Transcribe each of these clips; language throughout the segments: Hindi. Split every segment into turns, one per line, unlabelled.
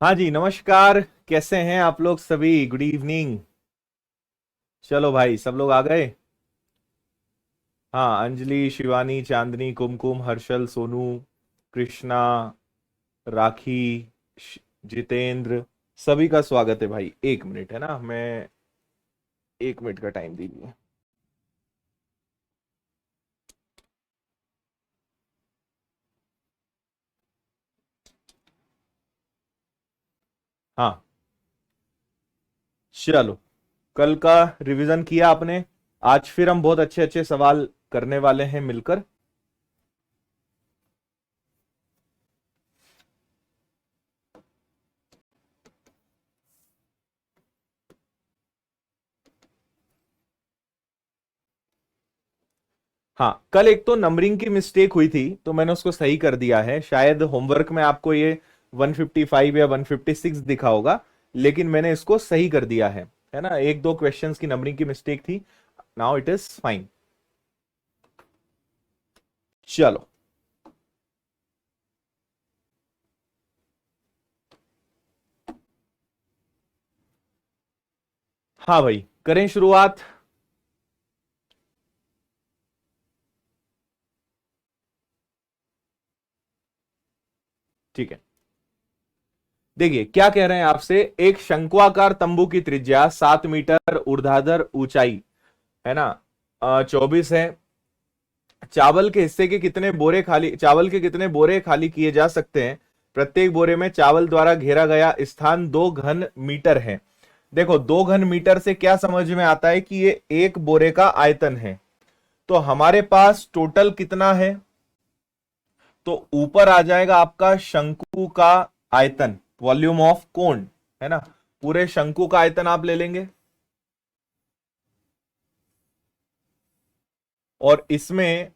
हाँ जी, नमस्कार। कैसे हैं आप लोग सभी? Good evening. चलो भाई, सब लोग आ गए। हाँ, अंजलि, शिवानी, चांदनी, कुमकुम, हर्षल, सोनू, कृष्णा, राखी, श- जितेंद्र, सभी का स्वागत है भाई। 1 मिनट है ना, मैं 1 मिनट का टाइम दीजिए। हाँ, चलो। कल का रिवीजन किया आपने? आज फिर हम बहुत अच्छे अच्छे सवाल करने वाले हैं मिलकर। हाँ, कल एक तो नंबरिंग की मिस्टेक हुई थी, तो मैंने उसको सही कर दिया है। शायद होमवर्क में आपको ये 155 या 156 दिखा होगा, लेकिन मैंने इसको सही कर दिया है ना। एक दो क्वेश्चंस की नंबरिंग की मिस्टेक थी। Now it is fine. चलो। हाँ भाई, करें शुरुआत। ठीक है। देखिए क्या कह रहे हैं आपसे। एक शंक्वाकार तंबू की त्रिज्या 7 मीटर, ऊर्ध्वाधर ऊंचाई है ना 24 है। चावल के कितने बोरे खाली किए जा सकते हैं? प्रत्येक बोरे में चावल द्वारा घेरा गया स्थान 2 घन मीटर है। देखो, 2 घन मीटर से क्या समझ में आता है कि ये एक बोरे का आयतन है। तो हमारे पास टोटल कितना है? तो ऊपर आ जाएगा आपका शंकु का आयतन, वॉल्यूम ऑफ कोन, है ना। पूरे शंकु का आयतन आप ले लेंगे और इसमें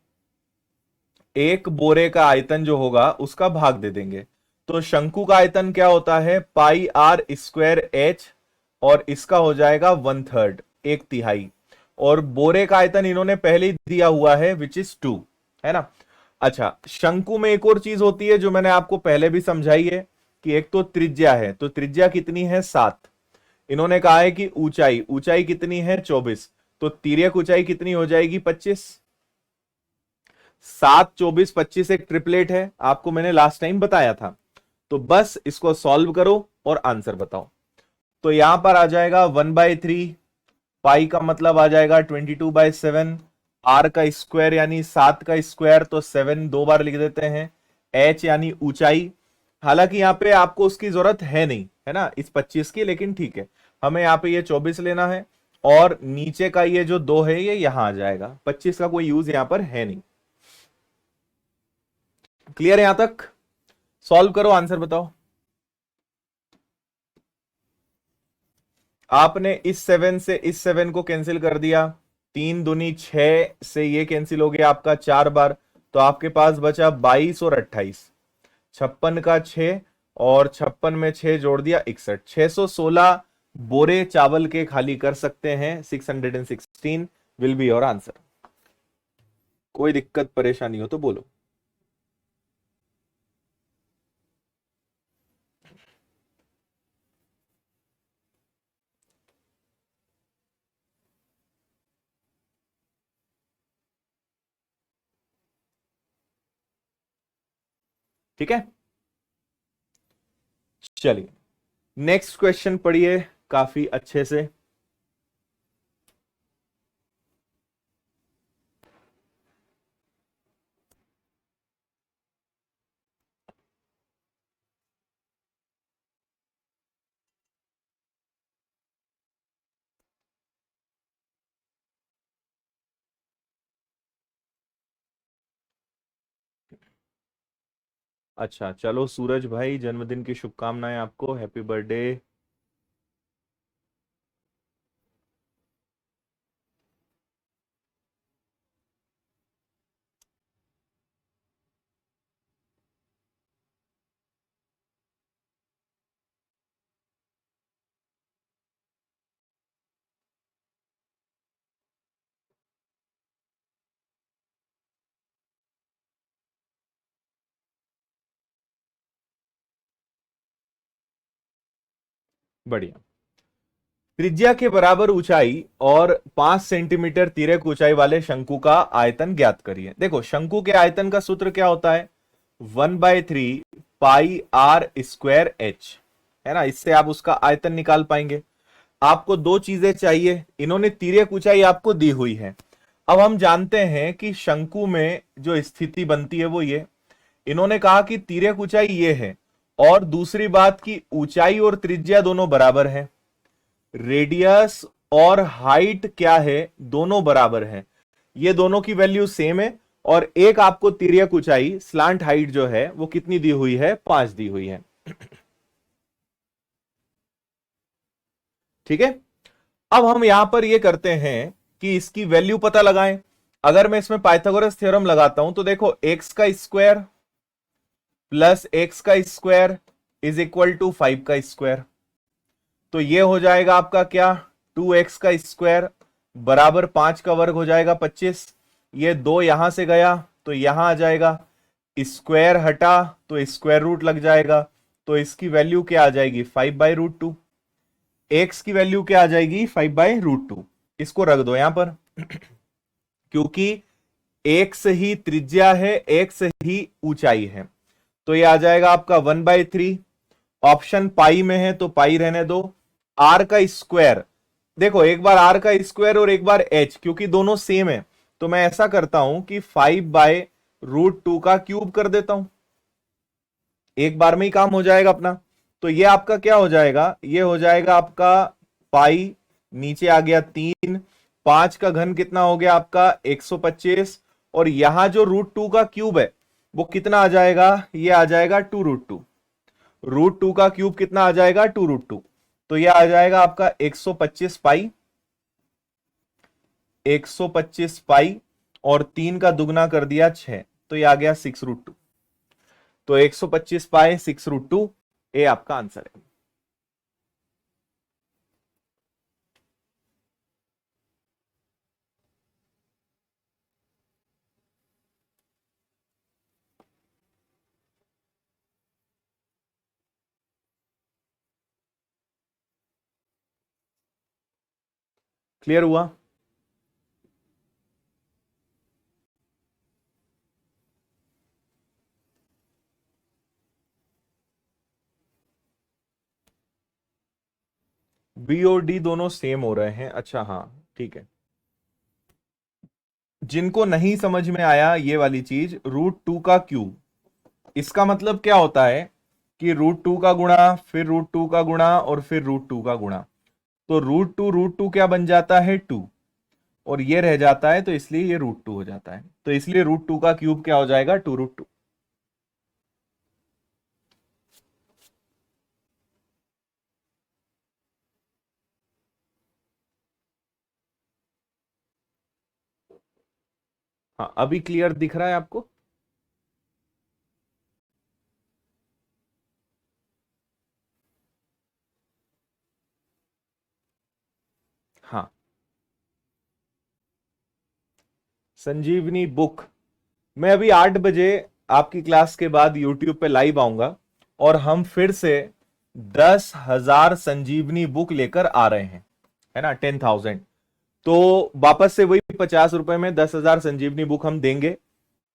एक बोरे का आयतन जो होगा उसका भाग दे देंगे। तो शंकु का आयतन क्या होता है? पाई आर स्क्वायर एच, और इसका हो जाएगा 1/3, 1/3। और बोरे का आयतन इन्होंने पहले ही दिया हुआ है, विच इज 2, है ना। अच्छा, शंकु में एक और चीज होती है जो मैंने आपको पहले भी समझाई है, कि एक तो त्रिज्या है, तो त्रिज्या कितनी है? 7। इन्होंने कहा है कि ऊंचाई, ऊंचाई कितनी है? 24। तो तिर्यक ऊंचाई कितनी हो जाएगी? 25। 7, 24, 25 एक ट्रिपलेट है, आपको मैंने लास्ट टाइम बताया था। तो बस इसको सॉल्व करो और आंसर बताओ। तो यहां पर आ जाएगा 1/3। पाई का मतलब आ जाएगा 22/7। आर का स्क्वायर यानी 7 का स्क्वायर, तो 7 दो बार लिख देते हैं। एच यानी ऊंचाई। हालांकि यहां पे आपको उसकी जरूरत है नहीं, है ना, इस 25 की, लेकिन ठीक है। हमें यहां पे ये 24 लेना है। और नीचे का ये जो 2 है ये यहां आ जाएगा। 25 का कोई यूज यहां पर है नहीं। क्लियर है यहां तक? सॉल्व करो, आंसर बताओ। आपने इस 7 से इस 7 को कैंसिल कर दिया। 3 दूनी 6 से ये कैंसिल हो गया आपका 4 बार। तो आपके पास बचा 22 और 28। 56 का 6, और 56 में 6 जोड़ दिया 61। 616 बोरे चावल के खाली कर सकते हैं। 616 विल बी योर आंसर। कोई दिक्कत परेशानी हो तो बोलो। ठीक है, चलिए नेक्स्ट क्वेश्चन पढ़िए काफी अच्छे से। अच्छा, चलो सूरज भाई, जन्मदिन की शुभकामनाएं आपको, हैप्पी बर्थडे। बढ़िया। त्रिज्या के बराबर ऊंचाई और 5 सेंटीमीटर तिर्यक ऊंचाई वाले शंकु का आयतन ज्ञात करिए। देखो शंकु के आयतन का सूत्र क्या होता है, 1/3 पाई आर स्क्वायर एच, है ना। इससे आप उसका आयतन निकाल पाएंगे। आपको दो चीजें चाहिए, इन्होंने तिर्यक ऊंचाई आपको दी हुई है। अब हम जानते हैं कि शंकु में जो स्थिति बनती है वो ये, इन्होंने कहा कि तिर्यक ऊंचाई ये है, और दूसरी बात की ऊंचाई और त्रिज्या दोनों बराबर है, रेडियस और हाइट क्या है, दोनों बराबर है, ये दोनों की वैल्यू सेम है। और एक आपको तिर्यक ऊंचाई स्लांट हाइट जो है वो कितनी दी हुई है, 5 दी हुई है। ठीक है। अब हम यहां पर ये करते हैं कि इसकी वैल्यू पता लगाएं। अगर मैं इसमें पाइथागोरस थ्योरम लगाता हूं तो देखो एक्स का स्क्वायर प्लस एक्स का स्क्वायर इज इक्वल टू 5 का स्क्वायर, तो ये हो जाएगा आपका क्या, 2x का स्क्वायर बराबर 5 का वर्ग हो जाएगा 25। ये 2 यहां से गया तो यहां आ जाएगा, स्क्वायर हटा तो स्क्वायर रूट लग जाएगा, तो इसकी वैल्यू क्या आ जाएगी, 5/√2। एक्स की वैल्यू क्या आ जाएगी, 5/√2। इसको रख दो यहां पर क्योंकि एक्स ही त्रिज्या है, एक्स ही ऊंचाई है, तो ये आ जाएगा आपका 1/3। ऑप्शन पाई में है तो पाई रहने दो। आर का स्क्वायर, देखो एक बार आर का स्क्वायर और एक बार एच, क्योंकि दोनों सेम है तो मैं ऐसा करता हूं कि 5/√2 का क्यूब कर देता हूं, एक बार में ही काम हो जाएगा अपना। तो ये आपका क्या हो जाएगा, ये हो जाएगा आपका पाई, नीचे आ गया 3, 5 का घन कितना हो गया आपका 125, और यहां जो √2 का क्यूब है वो कितना आ जाएगा, ये आ जाएगा 2√2। √2 का क्यूब कितना आ जाएगा, 2√2, तो ये आ जाएगा आपका 125 पाई, 125 पाई, और 3 का दुगना कर दिया 6, तो ये आ गया 6√2। तो 125 पाई 6√2, ये आपका आंसर है। क्लियर हुआ। बी और डी दोनों सेम हो रहे हैं, अच्छा हाँ ठीक है। जिनको नहीं समझ में आया ये वाली चीज, √2 का क्यूब, इसका मतलब क्या होता है कि √2 का गुणा, फिर √2 का गुणा, और फिर √2 का गुणा, तो √2 क्या बन जाता है 2, और ये रह जाता है, तो इसलिए ये √2 हो जाता है, तो इसलिए √2 का क्यूब क्या हो जाएगा, 2√2। हाँ अभी क्लियर दिख रहा है आपको। हाँ संजीवनी बुक, मैं अभी 8 बजे आपकी क्लास के बाद यूट्यूब पे लाइव आऊंगा, और हम फिर से 10,000 संजीवनी बुक लेकर आ रहे हैं, है ना, 10,000। तो वापस से वही 50 रुपए में 10,000 संजीवनी बुक हम देंगे।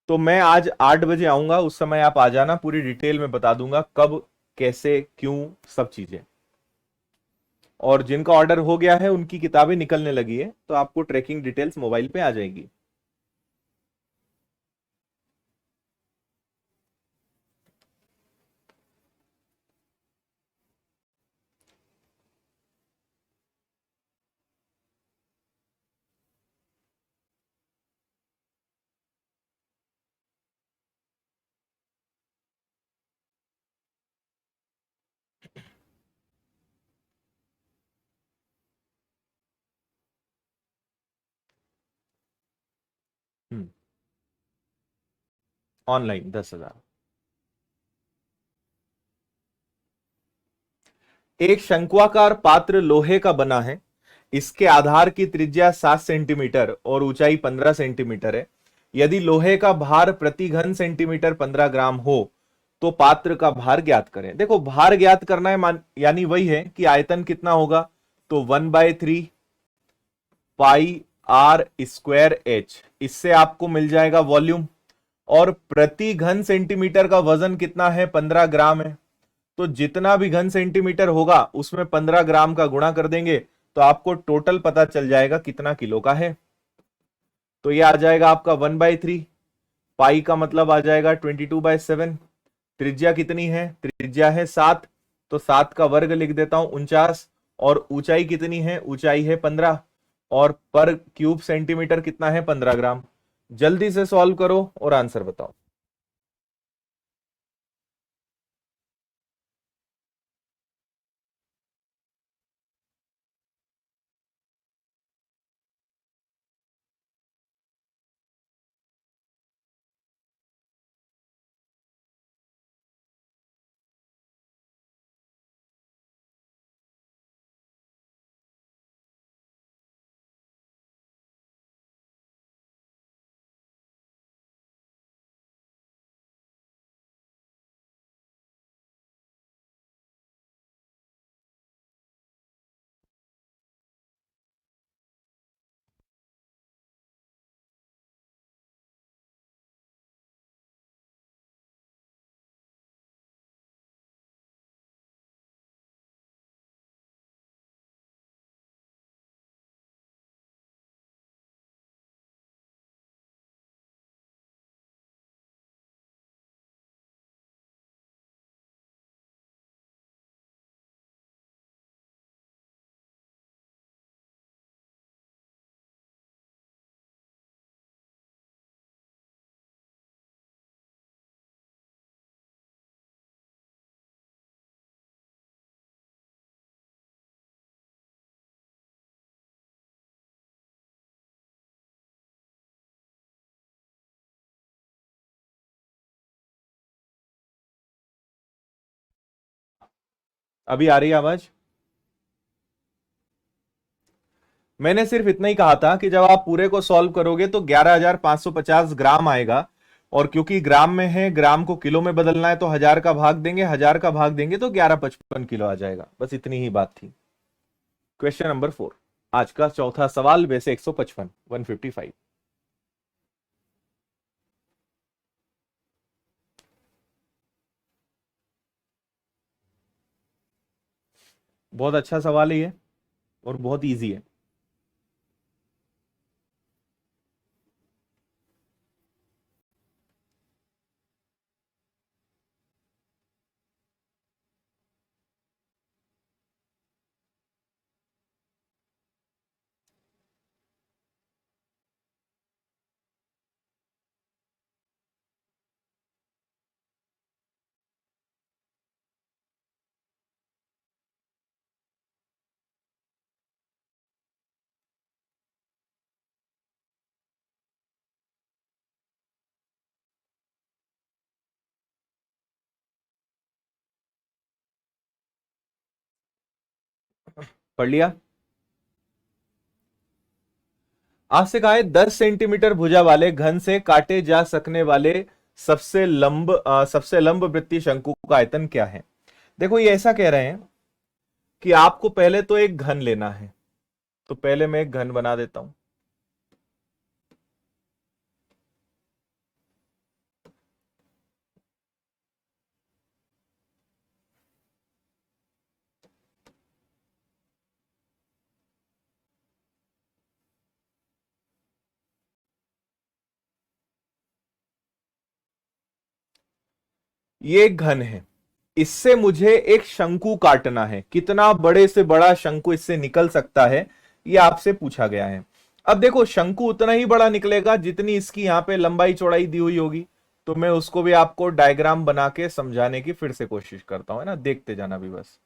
तो मैं आज 8 बजे आऊंगा, उस समय आप आ जाना, पूरी डिटेल में बता दूंगा कब कैसे क्यों सब चीजें। और जिनका ऑर्डर हो गया है उनकी किताबें निकलने लगी है, तो आपको ट्रैकिंग डिटेल्स मोबाइल पे आ जाएगी। ऑनलाइन 10,000। एक शंक्वाकार पात्र लोहे का बना है, इसके आधार की त्रिज्या 7 सेंटीमीटर और ऊंचाई 15 सेंटीमीटर है। यदि लोहे का भार प्रति घन सेंटीमीटर 15 ग्राम हो तो पात्र का भार ज्ञात करें। देखो भार ज्ञात करना है यानी वही है कि आयतन कितना होगा, तो 1/3 पाई आर स्क्वायर एच, इससे आपको मिल जाएगा वॉल्यूम। और प्रति घन सेंटीमीटर का वजन कितना है, 15 ग्राम है। तो जितना भी घन सेंटीमीटर होगा उसमें 15 ग्राम का गुणा कर देंगे तो आपको टोटल पता चल जाएगा कितना किलो का है। तो ये आ जाएगा आपका 1/3, पाई का मतलब आ जाएगा 22/7। त्रिज्या कितनी है, त्रिज्या है 7, तो 7 का वर्ग लिख देता हूं 49। और ऊंचाई कितनी है, ऊंचाई है 15। और पर क्यूब सेंटीमीटर कितना है, 15 ग्राम। जल्दी से सॉल्व करो और आंसर बताओ। अभी आ रही है आवाज? मैंने सिर्फ इतना ही कहा था कि जब आप पूरे को सॉल्व करोगे तो 11,550 ग्राम आएगा। और क्योंकि ग्राम में है, ग्राम को किलो में बदलना है, तो 1000 का भाग देंगे, 1000 का भाग देंगे तो 1155 किलो आ जाएगा। बस इतनी ही बात थी। क्वेश्चन नंबर 4, आज का चौथा सवाल, वैसे 155, 155। बहुत अच्छा सवाल है ये, और बहुत इजी है। पढ़ लिया? आपसे कहा है 10 सेंटीमीटर भुजा वाले घन से काटे जा सकने वाले सबसे लंब वृत्तीय शंकु का आयतन क्या है। देखो ये ऐसा कह रहे हैं कि आपको पहले तो एक घन लेना है। तो पहले मैं एक घन बना देता हूं। ये एक घन है, इससे मुझे एक शंकु काटना है। कितना बड़े से बड़ा शंकु इससे निकल सकता है, ये आपसे पूछा गया है। अब देखो शंकु उतना ही बड़ा निकलेगा जितनी इसकी यहां पे लंबाई चौड़ाई दी हुई होगी। तो मैं उसको भी आपको डायग्राम बना के समझाने की फिर से कोशिश करता हूं, है ना, देखते जाना भी बस।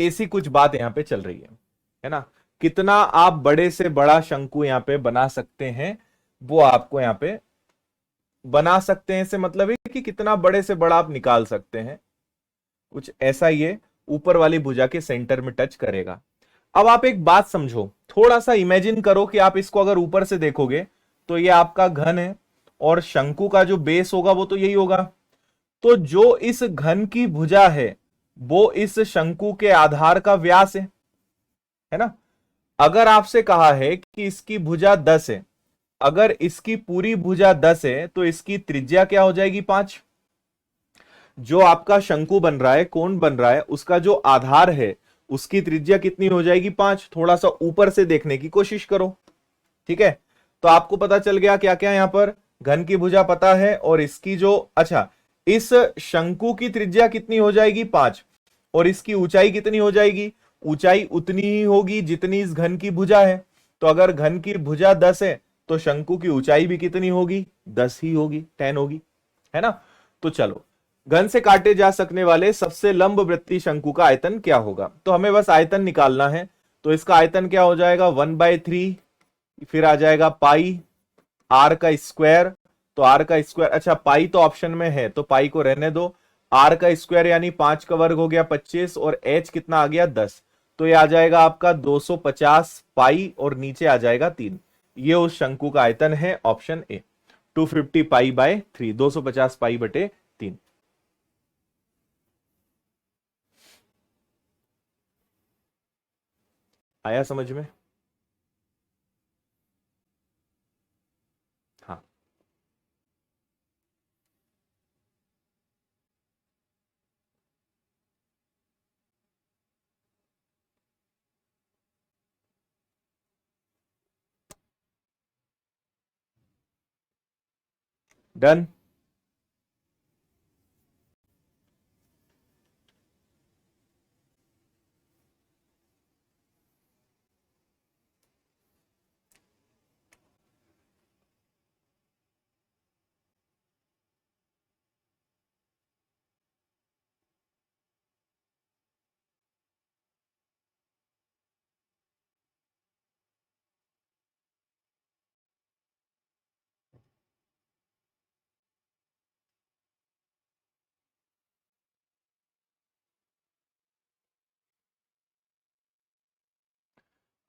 ऐसी कुछ बात यहां पे चल रही है ना। कितना आप बड़े से बड़ा शंकु यहां पे बना सकते हैं, वो आपको यहां पे बना सकते हैं से मतलब है कि कितना बड़े से बड़ा आप निकाल सकते हैं, कुछ ऐसा ये ऊपर वाली भुजा के सेंटर में टच करेगा। अब आप एक बात समझो, थोड़ा सा इमेजिन करो कि आप इसको अगर ऊपर से देखोगे तो ये आपका घन है और शंकु का जो बेस होगा वो तो यही होगा। तो जो इस घन की भुजा है वो इस शंकु के आधार का व्यास है ना। अगर आपसे कहा है कि इसकी भुजा 10 है, अगर इसकी पूरी भुजा 10 है तो इसकी त्रिज्या क्या हो जाएगी 5। जो आपका शंकु बन रहा है, कोण बन रहा है, उसका जो आधार है उसकी त्रिज्या कितनी हो जाएगी 5। थोड़ा सा ऊपर से देखने की कोशिश करो, ठीक है। तो आपको पता चल गया क्या क्या यहां पर, घन की भुजा पता है और इसकी जो, अच्छा, इस शंकु की त्रिज्या कितनी हो जाएगी 5 और इसकी ऊंचाई कितनी हो जाएगी, ऊंचाई उतनी ही होगी जितनी इस घन की भुजा है। तो अगर घन की भुजा 10 है तो शंकु की ऊंचाई भी कितनी होगी, 10 ही होगी, 10 होगी, है ना। तो चलो, घन से काटे जा सकने वाले सबसे लंबवृत्तीय शंकु का आयतन क्या होगा, तो हमें बस आयतन निकालना है। तो इसका आयतन क्या हो जाएगा 1/3, फिर आ जाएगा पाई आर का स्क्वायर। तो आर का स्क्वायर, अच्छा पाई तो ऑप्शन में है तो पाई को रहने दो। आर का स्क्वायर यानी 5 का वर्ग हो गया 25 और एच कितना आ गया 10। तो ये आ जाएगा आपका 250 पाई और नीचे आ जाएगा 3। ये उस शंकु का आयतन है, ऑप्शन ए 250 पाई/3, 250 पाई बटे 3। आया समझ में? हाँ, डन।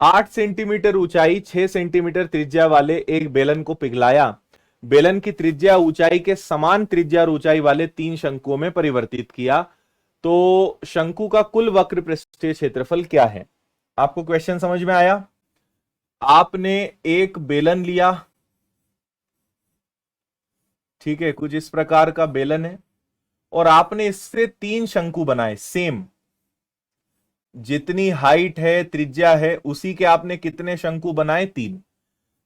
8 सेंटीमीटर ऊंचाई, 6 सेंटीमीटर त्रिज्या वाले एक बेलन को पिघलाया। बेलन की त्रिज्या ऊंचाई के समान त्रिज्या और ऊंचाई वाले 3 शंकुओं में परिवर्तित किया। तो शंकु का कुल वक्र पृष्ठीय क्षेत्रफल क्या है? आपको क्वेश्चन समझ में आया? आपने एक बेलन लिया, ठीक है, कुछ इस प्रकार का बेलन है और आपने इससे 3 शंकु बनाए सेम, जितनी हाइट है त्रिज्या है उसी के आपने कितने शंकु बनाए 3।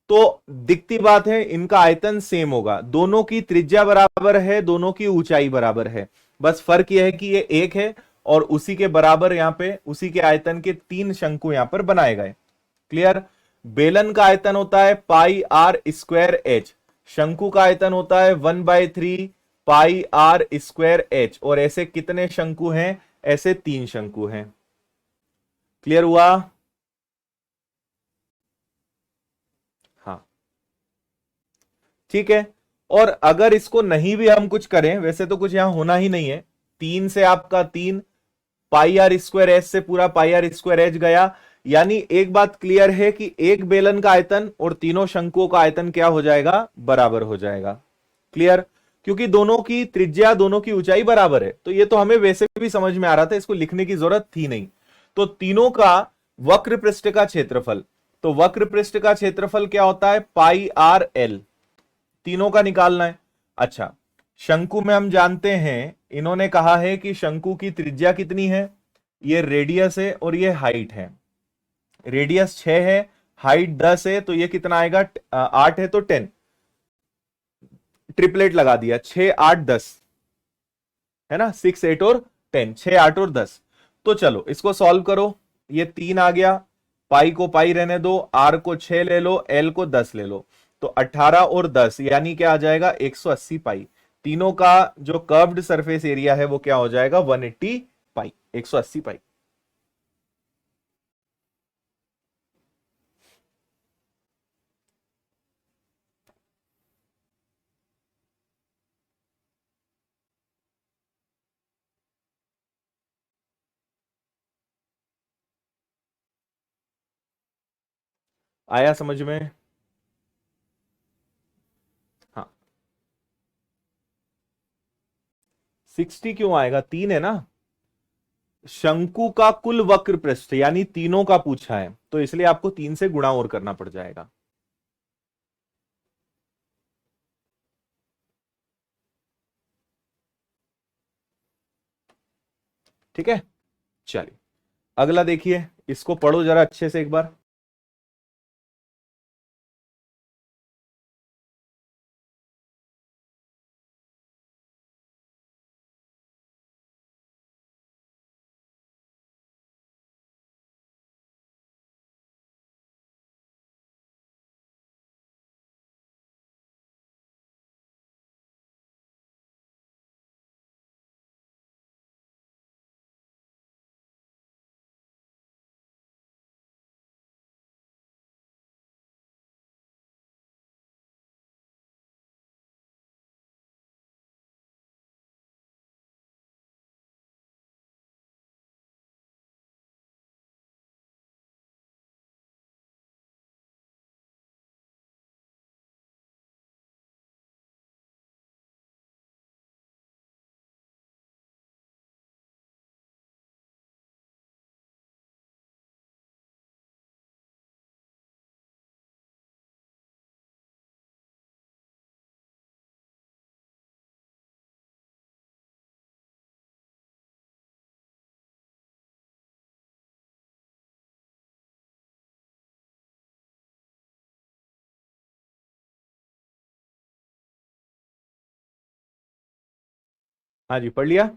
तो दिखती बात है इनका आयतन सेम होगा, दोनों की त्रिज्या बराबर है, दोनों की ऊंचाई बराबर है, बस फर्क यह है कि ये एक है और उसी के बराबर यहां पे उसी के आयतन के 3 शंकु यहां पर बनाए गए। क्लियर? बेलन का आयतन होता है पाई आर स्क्वायर एच, शंकु का आयतन होता है 1/3 पाई आर स्क्वायर एच, और ऐसे कितने शंकु हैं? ऐसे 3 शंकु हैं। क्लियर हुआ? हाँ, ठीक है। और अगर इसको नहीं भी हम कुछ करें, वैसे तो कुछ यहां होना ही नहीं है, 3 से आपका 3 पाई आर स्क्वायर एच से पूरा पाई आर स्क्वायर एच गया, यानी एक बात क्लियर है कि एक बेलन का आयतन और तीनों शंकुओं का आयतन क्या हो जाएगा? बराबर हो जाएगा। क्लियर? क्योंकि दोनों की त्रिज्या, दोनों की ऊंचाई बराबर है। तो ये तो हमें वैसे भी समझ में आ रहा था, इसको लिखने की जरूरत थी नहीं। तो तीनों का वक्र पृष्ठ का क्षेत्रफल, तो वक्र पृष्ठ का क्षेत्रफल क्या होता है? पाई आर एल, तीनों का निकालना है। अच्छा, शंकु में हम जानते हैं, इन्होंने कहा है कि शंकु की त्रिज्या कितनी है, ये रेडियस है और ये हाइट है। रेडियस 6 है, हाइट 10 है, तो ये कितना आएगा? 8 है तो 10, ट्रिपलेट लगा दिया, 6 8 10, है ना, 6 8 और 10, 6 8 और 10। तो चलो इसको सॉल्व करो, ये 3 आ गया, पाई को पाई रहने दो, आर को 6 ले लो, एल को 10 ले लो, तो 18 और 10 यानी क्या आ जाएगा? 180 पाई। तीनों का जो कर्व्ड सरफेस एरिया है वो क्या हो जाएगा? 180 पाई, 180 पाई। आया समझ में? हाँ, 60 क्यों आएगा, 3 है ना। शंकु का कुल वक्र पृष्ठ यानी तीनों का पूछा है, तो इसलिए आपको 3 से गुणा और करना पड़ जाएगा। ठीक है, चलिए अगला देखिए, इसको पढ़ो जरा अच्छे से एक बार। हाँ जी, पढ़ लिया।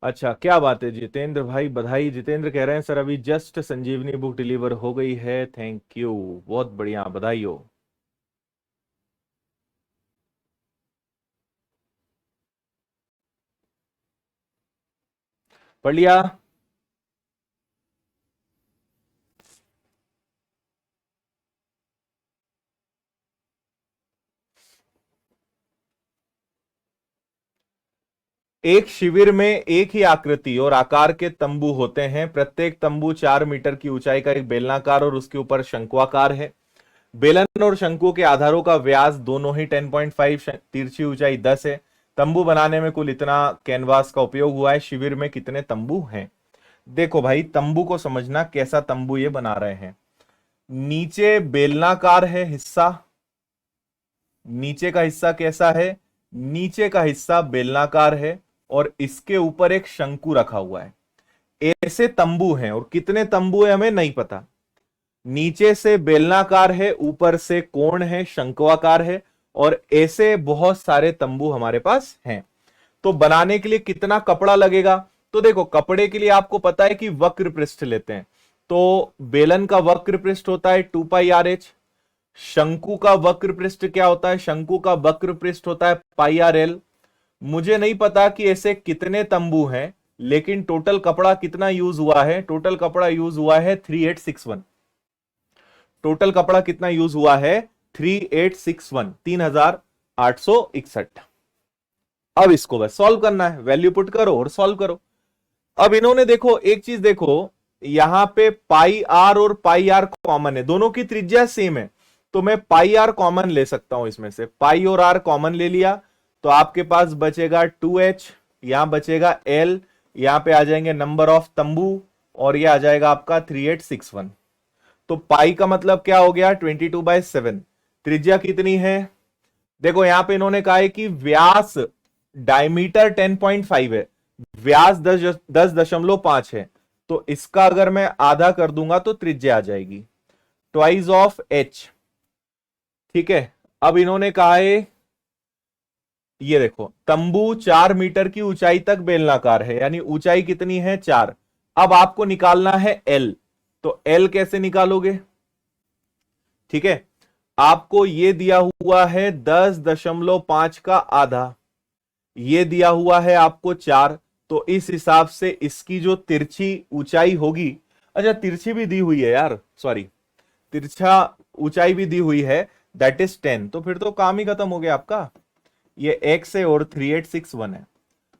अच्छा, क्या बात है जितेंद्र भाई, बधाई। जितेंद्र कह रहे हैं सर अभी जस्ट संजीवनी बुक डिलीवर हो गई है, थैंक यू, बहुत बढ़िया, बधाई हो। पढ़ लिया। एक शिविर में एक ही आकृति और आकार के तंबू होते हैं। प्रत्येक तंबू 4 मीटर की ऊंचाई का एक बेलनाकार और उसके ऊपर शंक्वाकार है। बेलन और शंकु के आधारों का व्यास दोनों ही 10.5, तिरछी ऊंचाई 10 है। तंबू बनाने में कुल इतना कैनवास का उपयोग हुआ है। शिविर में कितने तंबू हैं? देखो भाई, तंबू को समझना, कैसा तंबू ये बना रहे हैं। नीचे बेलनाकार है हिस्सा, नीचे का हिस्सा कैसा है, नीचे का हिस्सा बेलनाकार है और इसके ऊपर एक शंकु रखा हुआ है। ऐसे तंबू हैं, और कितने तंबू है हमें नहीं पता। नीचे से बेलनाकार है, ऊपर से कोण है, शंक्वाकार है, और ऐसे बहुत सारे तंबू हमारे पास हैं। तो बनाने के लिए कितना कपड़ा लगेगा? तो देखो, कपड़े के लिए आपको पता है कि वक्र पृष्ठ लेते हैं। तो बेलन का वक्र पृष्ठ होता है 2πrh। शंकु का वक्र पृष्ठ क्या होता है? शंकु का वक्र पृष्ठ होता है πrl। मुझे नहीं पता कि ऐसे कितने तंबू हैं, लेकिन टोटल कपड़ा कितना यूज हुआ है? टोटल कपड़ा यूज हुआ है 3861। टोटल कपड़ा कितना यूज हुआ है? 3861, 3861। अब इसको बस सॉल्व करना है, वैल्यू पुट करो और सॉल्व करो। अब इन्होंने देखो एक चीज देखो, यहां पे पाई आर और पाई आर कॉमन है, दोनों की त्रिज्या सेम है, तो मैं पाई आर कॉमन ले सकता हूं इसमें से। पाई और आर कॉमन ले लिया तो आपके पास बचेगा 2h, यहां बचेगा l, यहां पे आ जाएंगे नंबर ऑफ तंबू, और यह आ जाएगा आपका 3861। तो पाई का मतलब क्या हो गया? 22/7। त्रिज्या कितनी है? देखो यहां पे इन्होंने कहा है कि व्यास, डायमीटर 10.5 है, व्यास 10.5 है, तो इसका अगर मैं आधा कर दूंगा तो त्रिज्या आ जाएगी ट्वाइस ऑफ एच। ठीक है, अब इन्होंने कहा है, ये देखो तंबू 4 मीटर की ऊंचाई तक बेलनाकार है, यानी ऊंचाई कितनी है? 4। अब आपको निकालना है एल, तो एल कैसे निकालोगे? ठीक है, आपको यह दिया हुआ है 10.5 का आधा, ये दिया हुआ है आपको 4, तो इस हिसाब से इसकी जो तिरछी ऊंचाई होगी, अच्छा तिरछी भी दी हुई है यार, सॉरी, तिरछा ऊंचाई भी दी हुई है, दैट इज 10। तो फिर तो काम ही खत्म हो गया आपका, ये x है और 3861 है।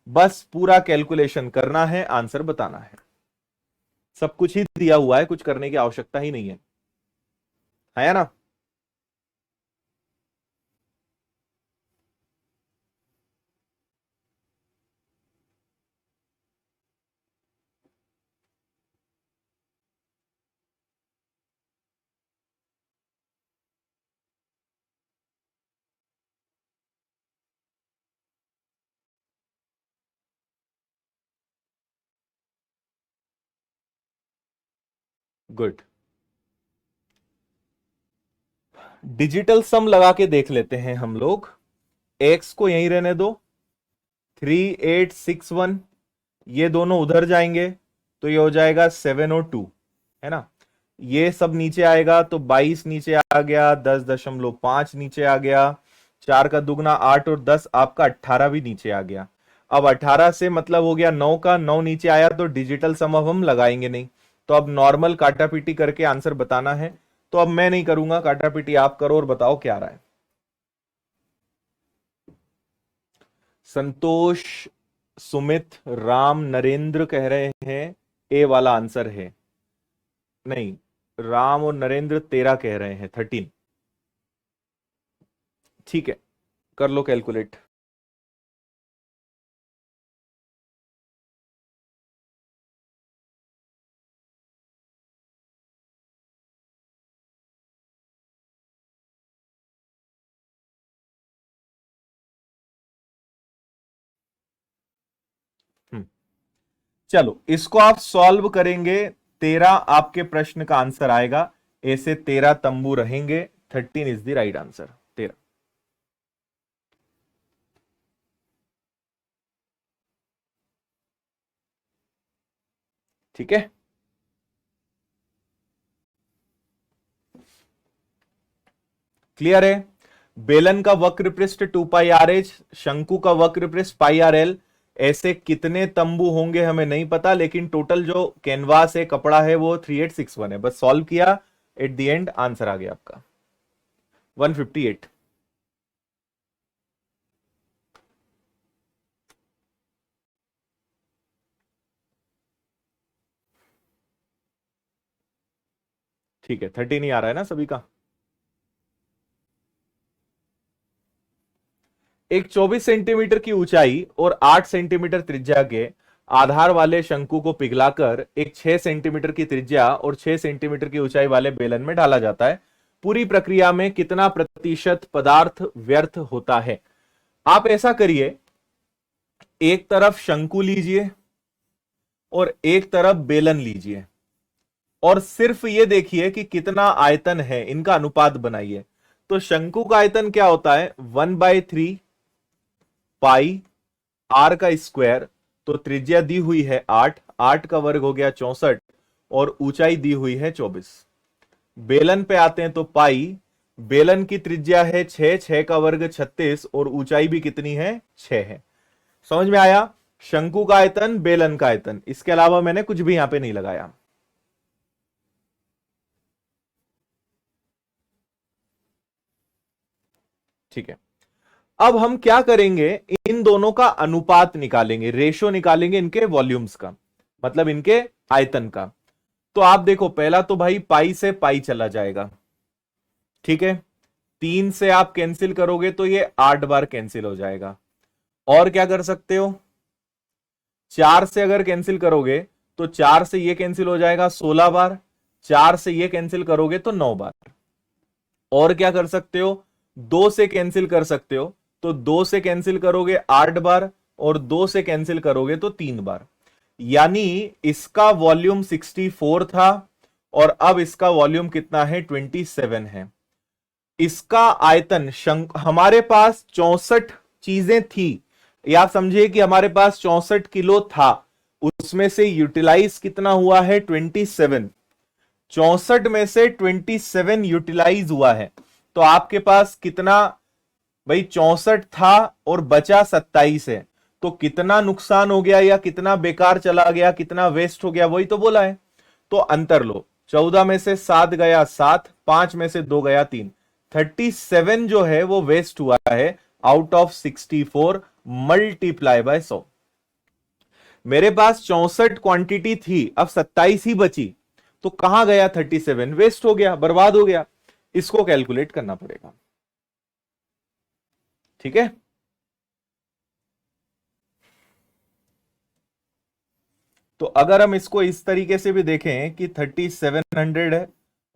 बस पूरा कैलकुलेशन करना है, आंसर बताना है। सब कुछ ही दिया हुआ है, कुछ करने की आवश्यकता ही नहीं है ना। गुड। डिजिटल सम लगा के देख लेते हैं हम लोग। एक्स को यहीं रहने दो, 3861, ये दोनों उधर जाएंगे तो ये हो जाएगा 702, है ना। ये सब नीचे आएगा तो 22 नीचे आ गया, 10.5 नीचे आ गया, 4 का दुगना 8 और 10 आपका 18 भी नीचे आ गया। अब 18 से मतलब हो गया 9 का, 9 नीचे आया तो डिजिटल सम अब हम लगाएंगे नहीं, तो अब नॉर्मल काटा पीटी करके आंसर बताना है। तो अब मैं नहीं करूंगा, काटा पीटी आप करो और बताओ क्या रहा है। संतोष, सुमित, राम, नरेंद्र कह रहे हैं ए वाला आंसर है। नहीं, राम और नरेंद्र 13 कह रहे हैं, 13। ठीक है, कर लो कैलकुलेट। चलो इसको आप सॉल्व करेंगे, 13 आपके प्रश्न का आंसर आएगा। ऐसे 13 तंबू रहेंगे, 13 इज द राइट आंसर, 13। ठीक है, क्लियर है। बेलन का वक्र पृष्ठ 2 पाई आर एच, शंकु का वक्र पृष्ठ पाई आर एल। ऐसे कितने तंबू होंगे हमें नहीं पता, लेकिन टोटल जो कैनवास है, कपड़ा है, वो 3861 है। बस सॉल्व किया, एट द एंड आंसर आ गया आपका 158। ठीक है, 30 नहीं आ रहा है ना सभी का। एक 24 सेंटीमीटर की ऊंचाई और 8 सेंटीमीटर त्रिज्या के आधार वाले शंकु को पिघलाकर एक 6 सेंटीमीटर की त्रिज्या और 6 सेंटीमीटर की ऊंचाई वाले बेलन में डाला जाता है। पूरी प्रक्रिया में कितना प्रतिशत पदार्थ व्यर्थ होता है। आप ऐसा करिए, एक तरफ शंकु लीजिए और एक तरफ बेलन लीजिए और सिर्फ ये देखिए कि कितना आयतन है, इनका अनुपात बनाइए। तो शंकु का आयतन क्या होता है, 1/3 पाई आर का स्क्वायर। तो त्रिज्या दी हुई है 8, 8 का वर्ग हो गया 64 और ऊंचाई दी हुई है 24। बेलन पे आते हैं तो पाई, बेलन की त्रिज्या है 6, 6 का वर्ग 36 और ऊंचाई भी कितनी है, 6 है। समझ में आया, शंकु का आयतन, बेलन का आयतन, इसके अलावा मैंने कुछ भी यहां पे नहीं लगाया। ठीक है, अब हम क्या करेंगे, इन दोनों का अनुपात निकालेंगे, रेशो निकालेंगे इनके वॉल्यूम्स का, मतलब इनके आयतन का। तो आप देखो, पहला तो भाई पाई से पाई चला जाएगा, ठीक है। 3 से आप कैंसिल करोगे तो ये 8 बार कैंसिल हो जाएगा। और क्या कर सकते हो, 4 से अगर कैंसिल करोगे तो 4 से ये कैंसिल हो जाएगा 16 बार, 4 से ये कैंसिल करोगे तो 9 बार। और क्या कर सकते हो, 2 से कैंसिल कर सकते हो, तो 2 से कैंसिल करोगे 8 बार और 2 से कैंसिल करोगे तो 3 बार। यानी इसका वॉल्यूम 64 था और अब इसका वॉल्यूम कितना है, 27 है। इसका आयतन, हमारे पास 64 चीजें थी, या आप समझिए कि हमारे पास 64 किलो था, उसमें से यूटिलाइज कितना हुआ है, 27। 64 में से 27 यूटिलाइज हुआ है, तो आपके पास कितना, भाई 64 था और बचा 27 है, तो कितना नुकसान हो गया या कितना बेकार चला गया, कितना वेस्ट हो गया, वही तो बोला है। तो अंतर लो, 14 में से 7 गया 7, 5 में से 2 गया 3, 37 जो है वो वेस्ट हुआ है आउट ऑफ 64 मल्टीप्लाई बाय 100। मेरे पास 64 क्वांटिटी थी, अब 27 ही बची, तो कहां गया 37? वेस्ट हो गया, बर्बाद हो गया। इसको कैलकुलेट करना पड़ेगा। ठीक है, तो अगर हम इसको इस तरीके से भी देखें कि 3700 है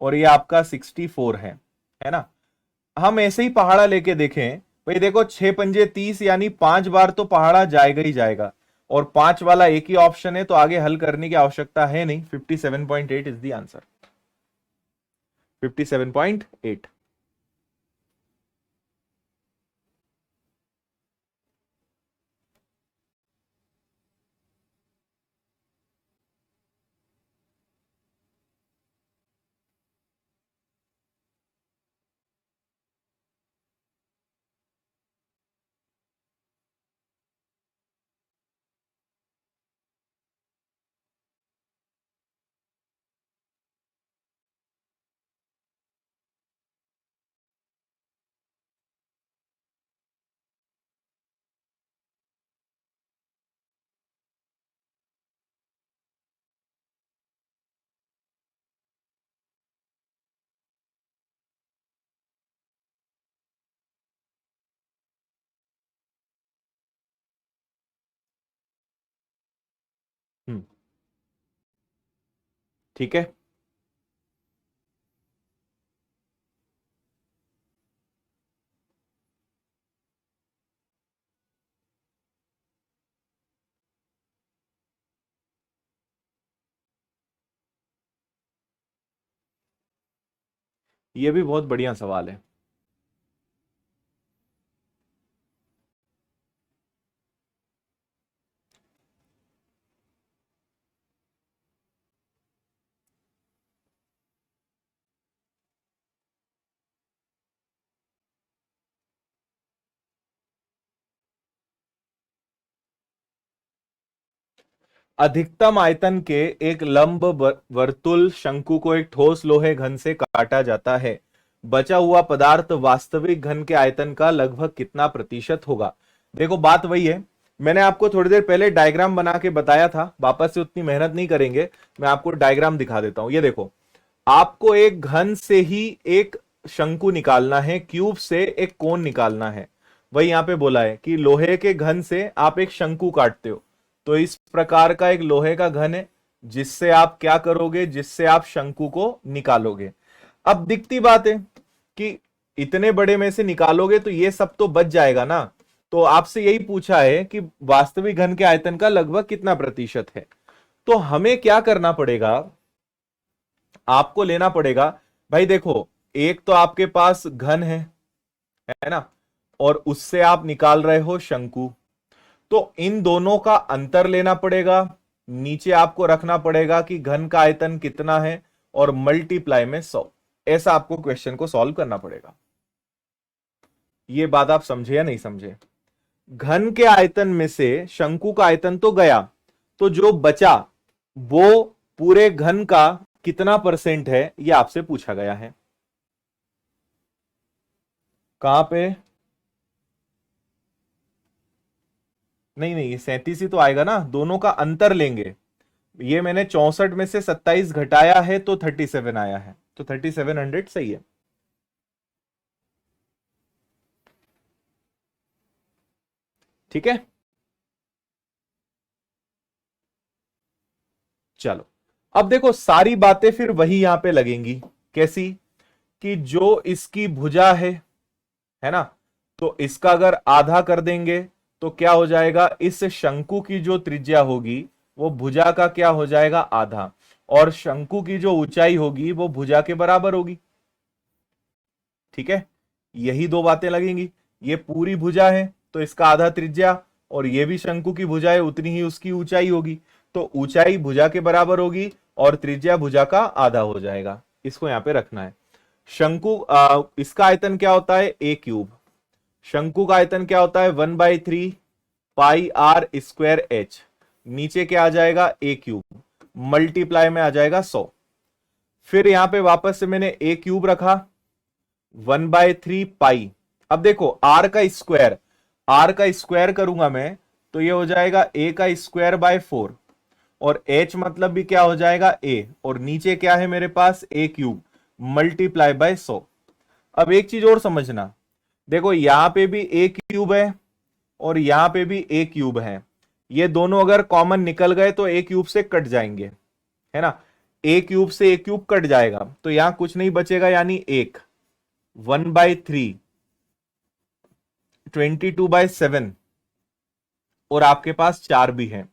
और ये आपका 64 है ना। हम ऐसे ही पहाड़ा लेके देखें, भाई देखो 6 पंजे 30, यानी 5 बार तो पहाड़ा जाएगा ही जाएगा, और 5 वाला एक ही ऑप्शन है, तो आगे हल करने की आवश्यकता है नहीं। 57.8 इज द आंसर। 57.8। ठीक है, ये भी बहुत बढ़िया सवाल है। अधिकतम आयतन के एक लंब वर्तुल शंकु को एक ठोस लोहे घन से काटा जाता है। बचा हुआ पदार्थ वास्तविक घन के आयतन का लगभग कितना प्रतिशत होगा? देखो बात वही है, मैंने आपको थोड़ी देर पहले डायग्राम बना के बताया था, वापस से उतनी मेहनत नहीं करेंगे, मैं आपको डायग्राम दिखा देता हूं। ये देखो, आपको एक घन से ही एक शंकु निकालना है, क्यूब से एक कोण निकालना है। वही यहां पे बोला है कि लोहे के घन से आप एक शंकु काटते हो, तो इस प्रकार का एक लोहे का घन है, जिससे आप क्या करोगे, जिससे आप शंकु को निकालोगे। अब दिखती बात है कि इतने बड़े में से निकालोगे तो ये सब तो बच जाएगा ना। तो आपसे यही पूछा है कि वास्तविक घन के आयतन का लगभग कितना प्रतिशत है। तो हमें क्या करना पड़ेगा, आपको लेना पड़ेगा, भाई देखो एक तो आपके पास घन है ना, और उससे आप निकाल रहे हो शंकु, तो इन दोनों का अंतर लेना पड़ेगा, नीचे आपको रखना पड़ेगा कि घन का आयतन कितना है, और मल्टीप्लाई में 100। ऐसा आपको क्वेश्चन को सॉल्व करना पड़ेगा। ये बात आप समझे या नहीं समझे? घन के आयतन में से शंकु का आयतन तो गया, तो जो बचा वो पूरे घन का कितना परसेंट है, ये आपसे पूछा गया है। कहां पे? नहीं नहीं, ये 37 ही तो आएगा ना, दोनों का अंतर लेंगे। ये मैंने 64 में से 27 घटाया है तो 37 आया है, तो 3700 सही है। ठीक है, चलो अब देखो सारी बातें फिर वही यहां पे लगेंगी। कैसी? कि जो इसकी भुजा है ना, तो इसका अगर आधा कर देंगे तो क्या हो जाएगा, इस शंकु की जो त्रिज्या होगी वो भुजा का क्या हो जाएगा, आधा, और शंकु की जो ऊंचाई होगी वो भुजा के बराबर होगी। ठीक है, यही दो बातें लगेंगी। ये पूरी भुजा है तो इसका आधा त्रिज्या, और ये भी शंकु की भुजा है, उतनी ही उसकी ऊंचाई होगी, तो ऊंचाई भुजा के बराबर होगी और त्रिज्या भुजा का आधा हो जाएगा। इसको यहां पे रखना है। शंकु इसका आयतन क्या होता है, ए क्यूब। शंकु का आयतन क्या होता है, 1/3 पाई आर स्क्वायर एच। नीचे क्या आ जाएगा, ए क्यूब, मल्टीप्लाई में आ जाएगा 100। फिर यहां पे वापस से मैंने ए क्यूब रखा, 1/3 पाई। अब देखो आर का स्क्वायर, आर का स्क्वायर करूंगा मैं तो ये हो जाएगा a का स्क्वायर बाय 4, और h मतलब भी क्या हो जाएगा a, और नीचे क्या है मेरे पास a क्यूब मल्टीप्लाई बाय 100। अब एक चीज और समझना, देखो यहां पे भी a क्यूब है और यहां पे भी a क्यूब है, ये दोनों अगर कॉमन निकल गए तो a क्यूब से कट जाएंगे, है ना। a क्यूब से a क्यूब कट जाएगा तो यहां कुछ नहीं बचेगा, यानी 1/3, 22/7, और आपके पास 4 भी है।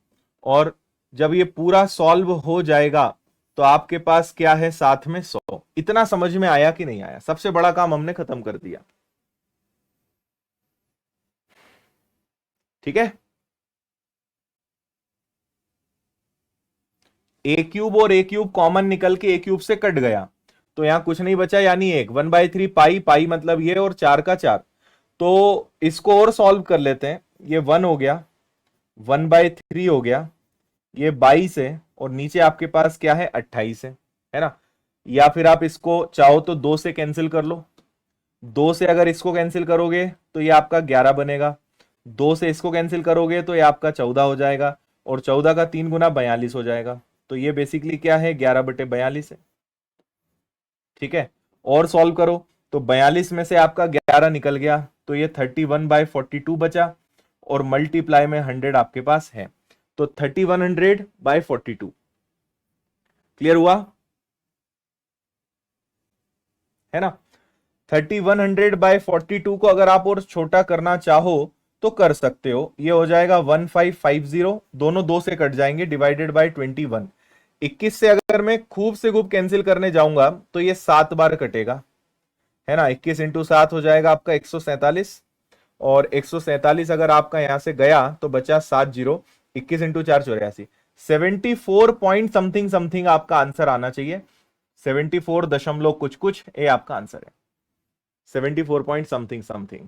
और जब ये पूरा सॉल्व हो जाएगा तो आपके पास क्या है साथ में 100। इतना समझ में आया कि नहीं आया? सबसे बड़ा काम हमने खत्म कर दिया। ठीक है, ए क्यूब और ए क्यूब कॉमन निकल के ए क्यूब से कट गया तो यहां कुछ नहीं बचा, यानी 1/3 पाई, पाई मतलब ये, और 4 का 4। तो इसको और सॉल्व कर लेते हैं, ये 1 हो गया, 1/3 हो गया, ये 22 है, और नीचे आपके पास क्या है 28 है ना। या फिर आप इसको चाहो तो 2 से कैंसिल कर लो, 2 से अगर इसको कैंसिल करोगे तो ये आपका 11 बनेगा, 2 से इसको कैंसिल करोगे तो ये आपका 14 हो जाएगा, और 14 का 3 गुना 42 हो जाएगा। तो ये बेसिकली क्या है 11/42 है। ठीक है, और सॉल्व करो तो 42 में से आपका 11 निकल गया तो ये 31/42 बचा, और मल्टीप्लाई में 100 आपके पास है, तो 3100/42। क्लियर हुआ, है ना। 3100/42 को अगर आप और छोटा करना चाहो तो कर सकते हो, ये हो जाएगा 1550, दोनों 2 से कट जाएंगे, डिवाइडेड बाय 21। 21 से अगर मैं खूब से खूब कैंसिल करने जाऊंगा तो ये 7 बार कटेगा, है ना। 21 इंटू 7 हो जाएगा आपका 147, और 147 अगर आपका यहां से गया तो बचा 7 zero, 21 into 4 84, 74 point something something आपका आंसर आना चाहिए। 74 दशमलव कुछ कुछ ये आपका आंसर है, 74 पॉइंट समथिंग समथिंग।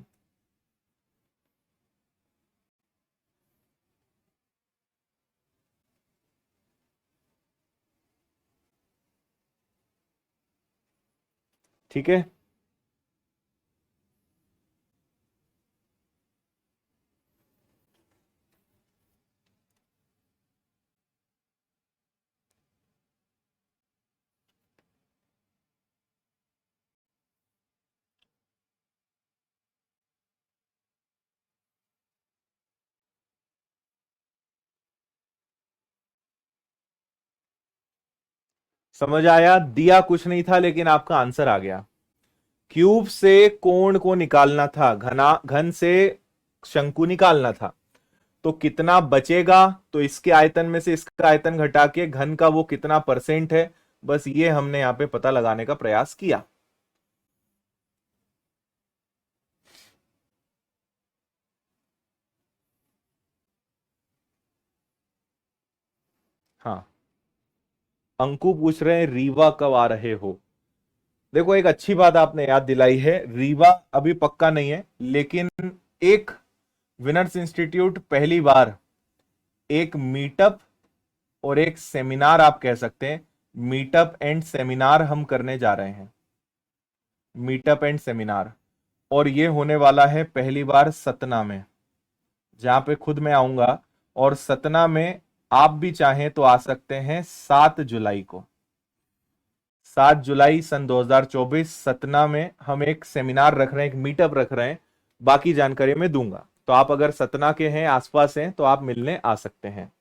ठीक है, समझ आया, दिया कुछ नहीं था लेकिन आपका आंसर आ गया। क्यूब से कोण को निकालना था, घन से शंकु निकालना था, तो कितना बचेगा, तो इसके आयतन में से इसका आयतन घटा के घन का वो कितना परसेंट है, बस ये हमने यहां पे पता लगाने का प्रयास किया। हाँ, अंकु पूछ रहे हैं रीवा कब आ रहे हो। देखो एक अच्छी बात आपने याद दिलाई है, रीवा अभी पक्का नहीं है, लेकिन एक विनर्स इंस्टीट्यूट पहली बार एक मीटअप और एक सेमिनार आप कह सकते हैं, मीटअप एंड सेमिनार हम करने जा रहे हैं, मीटअप एंड सेमिनार। और ये होने वाला है पहली बार सतना में, जहां पे खुद मैं आऊंगा, और सतना में आप भी चाहें तो आ सकते हैं 7 जुलाई को। 7 जुलाई सन 2024 सतना में हम एक सेमिनार रख रहे हैं, एक मीटअप रख रहे हैं, बाकी जानकारी मैं दूंगा, तो आप अगर सतना के हैं आसपास हैं तो आप मिलने आ सकते हैं।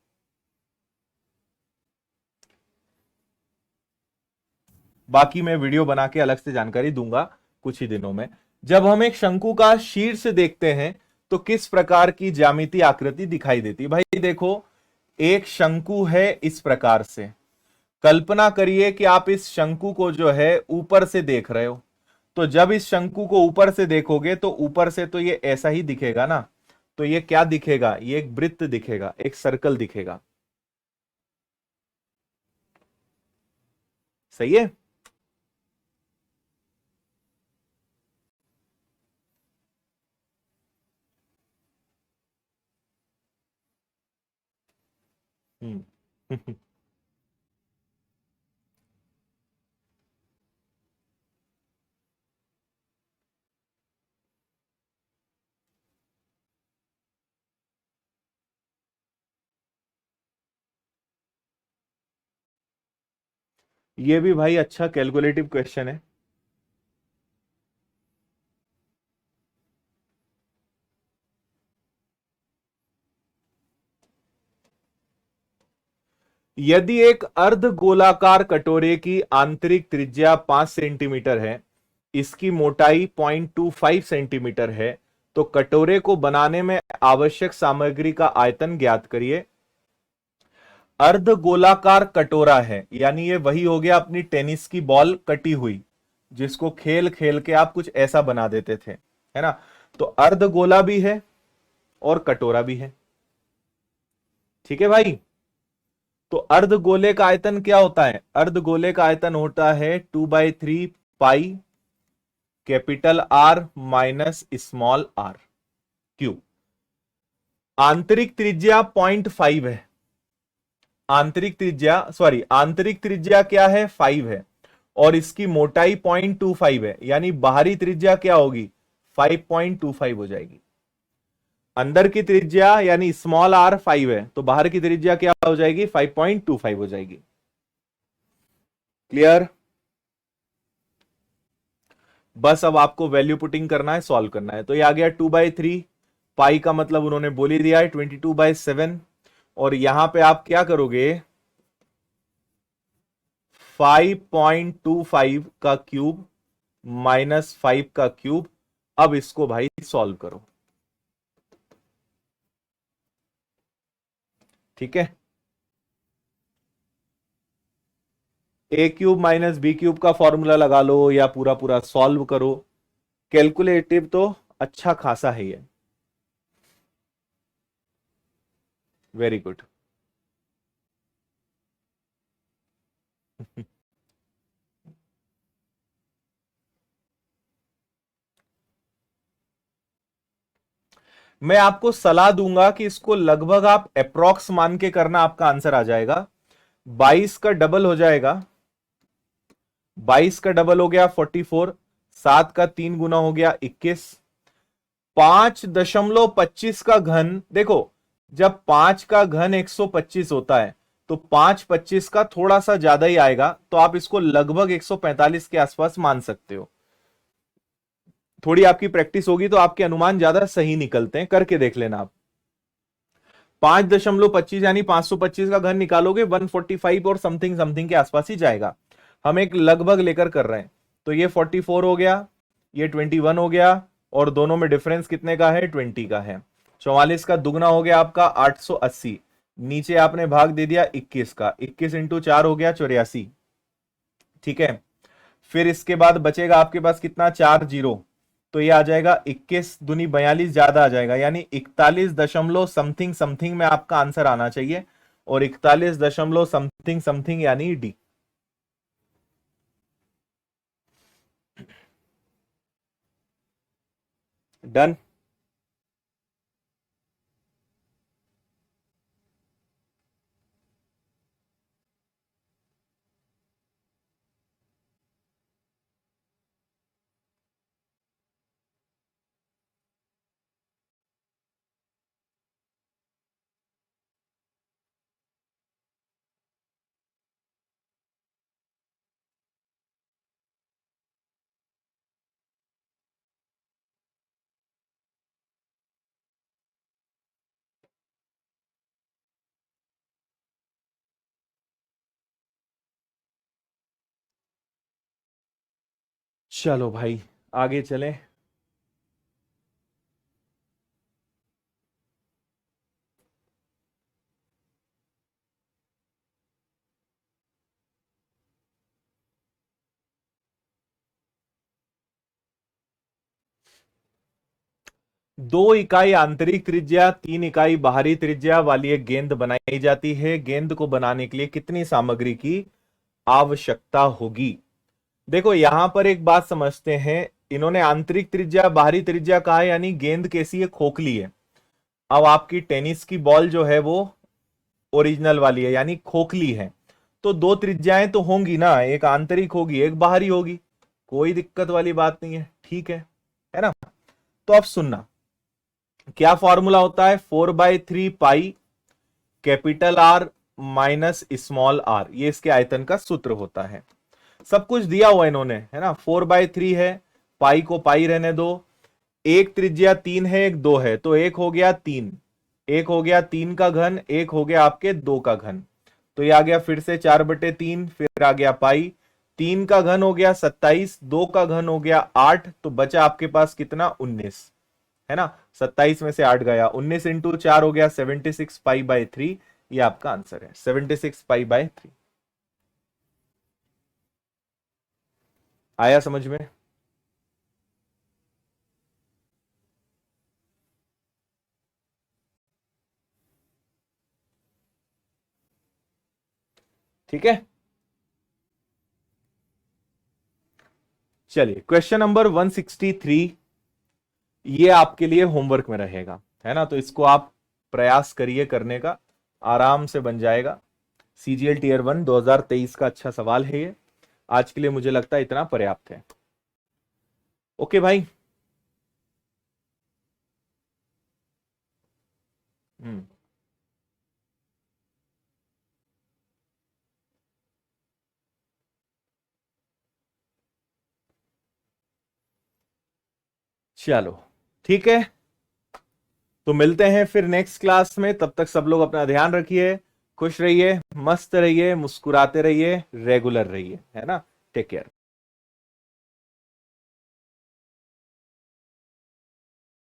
बाकी मैं वीडियो बना के अलग से जानकारी दूंगा कुछ ही दिनों में। जब हम एक शंकु का शीर्ष देखते हैं तो किस प्रकार की ज्यामिति आकृति दिखाई देती है, भाई देखो एक शंकु है इस प्रकार से, कल्पना करिए कि आप इस शंकु को जो है ऊपर से देख रहे हो, तो जब इस शंकु को ऊपर से देखोगे तो ऊपर से तो ये ऐसा ही दिखेगा ना, तो ये क्या दिखेगा, ये एक वृत्त दिखेगा, एक सर्कल दिखेगा। सही है। हम्म ये भी भाई अच्छा कैलकुलेटिव क्वेश्चन है। यदि एक अर्ध गोलाकार कटोरे की आंतरिक त्रिज्या 5 सेंटीमीटर है, इसकी मोटाई 0.25 सेंटीमीटर है, तो कटोरे को बनाने में आवश्यक सामग्री का आयतन ज्ञात करिए। अर्ध गोलाकार कटोरा है, यानी ये वही हो गया अपनी टेनिस की बॉल कटी हुई, जिसको खेल खेल के आप कुछ ऐसा बना देते थे, है ना। तो अर्ध गोला भी है और कटोरा भी है, ठीक है भाई। तो अर्ध गोले का आयतन क्या होता है? अर्ध गोले का आयतन होता है 2/3 pi capital R minus small R cube. आंतरिक त्रिज्या 0.5 है, आंतरिक त्रिज्या क्या है? 5 है, और इसकी मोटाई 0.25 है, यानी बाहरी त्रिज्या क्या होगी? 5.25 हो जाएगी। अंदर की त्रिज्या यानी स्मॉल आर 5 है, तो बाहर की त्रिज्या क्या हो जाएगी? 5.25 हो जाएगी। क्लियर? बस अब आपको वैल्यू पुटिंग करना है, सॉल्व करना है। तो ये आ गया 2/3 पाई का मतलब उन्होंने बोल ही दिया है 22/7, और यहां पे आप क्या करोगे? 5.25 का क्यूब माइनस 5 का क्यूब। अब इसको भाई सॉल्व करो, ठीक है। ए क्यूब माइनस बी क्यूब का फॉर्मूला लगा लो या पूरा पूरा सॉल्व करो, कैलकुलेटिव तो अच्छा खासा है ये। Very good. मैं आपको सलाह दूंगा कि इसको लगभग आप अप्रोक्स मान के करना, आपका आंसर आ जाएगा। 22 का डबल हो जाएगा, 22 का डबल हो गया 44, 7 का 3 गुना हो गया 21, 5.25 का घन। देखो, जब 5 का घन 125 होता है तो 5/25 का थोड़ा सा ज्यादा ही आएगा, तो आप इसको लगभग 145 के आसपास मान सकते हो। थोड़ी आपकी प्रैक्टिस होगी तो आपके अनुमान ज्यादा सही निकलते हैं, करके देख लेना आप। 5.25 यानी 525 का घन निकालोगे 145 और समथिंग समथिंग के आसपास ही जाएगा। हम एक लगभग लेकर कर रहे हैं, तो ये 44 हो गया, ये 21 हो गया, और दोनों में डिफरेंस कितने का है? 20 का है। 44 का दुगना हो गया आपका 880, नीचे आपने भाग दे दिया 21 का, 21 इंटू 4 हो गया 84, ठीक है। फिर इसके बाद बचेगा आपके पास कितना? 4 जीरो, तो ये आ जाएगा 21 दूनी 42, ज्यादा आ जाएगा, यानी 41 दशमलव समथिंग समथिंग में आपका आंसर आना चाहिए, और 41 दशमलव समथिंग समथिंग यानी डी। डन। चलो भाई आगे चलें। दो इकाई आंतरिक त्रिज्या, 3 इकाई बाहरी त्रिज्या वाली एक गेंद बनाई जाती है। गेंद को बनाने के लिए कितनी सामग्री की आवश्यकता होगी? देखो यहां पर एक बात समझते हैं, इन्होंने आंतरिक त्रिज्या बाहरी त्रिज्या कहा है, यानी गेंद कैसी है? खोखली है। अब आपकी टेनिस की बॉल जो है वो ओरिजिनल वाली है, यानी खोखली है, तो दो त्रिज्याएं तो होंगी ना, एक आंतरिक होगी एक बाहरी होगी, कोई दिक्कत वाली बात नहीं है, ठीक है ना। तो अब सुनना, क्या फॉर्मूला होता है? 4/3 pi capital R minus small R, ये इसके आयतन का सूत्र होता है। सब कुछ दिया हुआ इन्होंने, है ना। 4/3 है, पाई को पाई रहने दो, एक त्रिज्या 3 है, एक 2 है, तो एक हो गया 3, एक हो गया 3 का घन, एक हो गया आपके 2 का घन, तो ये आ गया फिर से 4/3, फिर आ गया पाई, 3 का घन हो गया 27, 2 का घन हो गया 8, तो बचा आपके पास कितना 19, है ना। 27 में से 8 गया, 19 इंटू 4 हो गया 76 पाई/3, ये आपका आंसर है 76 पाई/3। आया समझ में? ठीक है, चलिए क्वेश्चन नंबर 163, ये आपके लिए होमवर्क में रहेगा, है ना। तो इसको आप प्रयास करिए करने का, आराम से बन जाएगा। सीजीएल टीयर 1 2023 का अच्छा सवाल है ये। आज के लिए मुझे लगता है इतना पर्याप्त है। ओके भाई। हम्म, चलो ठीक है, तो मिलते हैं फिर नेक्स्ट क्लास में। तब तक सब लोग अपना ध्यान रखिए, खुश रहिए, मस्त रहिए, मुस्कुराते रहिए, रेगुलर रहिए, है ना। Take care.